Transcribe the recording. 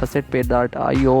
fastpay.io